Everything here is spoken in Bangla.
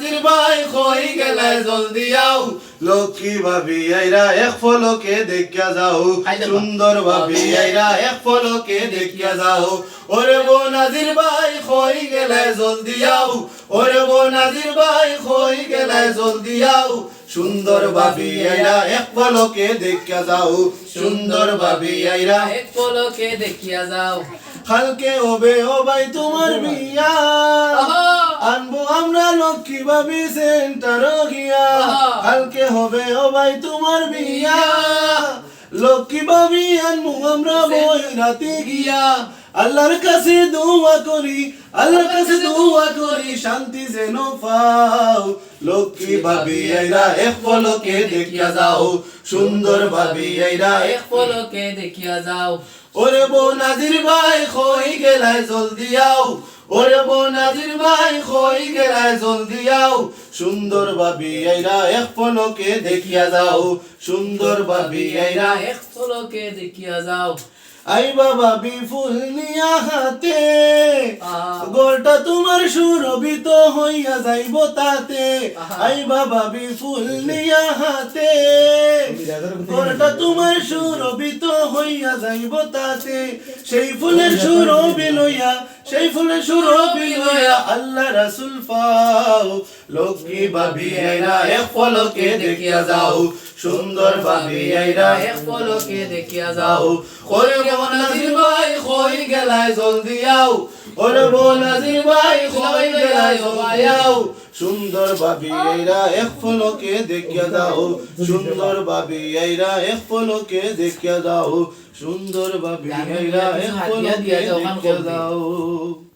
নাজির ভাই কই গেলে জলদি আও লক্ষ্মী ভাবি আইরা এক ফলকে দেখিয়া যাও সুন্দর ভাবি আইরা এক ফলকে দেখিয়া যাও ওরে বো নাজির ভাই কই গেলে জলদি আও ওরে বো নাজির ভাই কই গেলে জলদি আও সুন্দর ভাবি আইরা এক ফলকে দেখিয়া যাও সুন্দর ভাবি আইরা এক পলকে দেখিয়া যাও কালকে হবে ও ভাই তোমার বিয়া আনবো আমরা লক্ষ্মী ভাবি সেন্টার গিয়া কালকে হবে ও ভাই তোমার বিয়া লক্ষ্মী ভাবি আনবো আমরা বই রাতে গিয়া আল্লাহর কাছে দোয়া করি আল্লাহর কাছে দোয়া করি শান্তি যেন পাও লক্ষ্মী ভাবি আইরা এক পলকে দেখিয়া যাও সুন্দর ভাবি আইরা এক পলকে দেখিয়া যাও ওরে বো নাজির ভাই কই গেলাই জলদি আও ওরে বো নাজির ভাই কই গেলাই জলদি আও সুন্দর ভাবি আইরা এক পলকে দেখিয়া যাও সুন্দর ভাবি আইরা এক পলকে দেখিয়া যাও আই বাবা বিফুল নিয়া হাতে গোলটা তোমার সুরভিত হইয়া যাইব তাতে আই বাবা বিফুল নিয়া হাতে গোলটা তোমার সুরভিত হইয়া যাইব তাতে সেই ফুলের সুরভি লইয়া সেই ফুলের সুরভি লইয়া আল্লাহ রাসূল পাও লক্ষ্মী ভাবি আইরা এক পলকে দেখিয়া যাও সুন্দর ভাবি আইরা এক পলকে দেখিয়া যাও ওরে বো নাজির ভাই কই গেলাই জলদি আও ওরে বো নাজির ভাই কই গেলাই জলদি আও সুন্দর ভাবি আইরা এক পলকে দেখিয়া দাও সুন্দর ভাবি আইরা এক পলকে দেখিয়া দাও সুন্দর ভাবি আইরা এক পলকে দেখিয়া দাও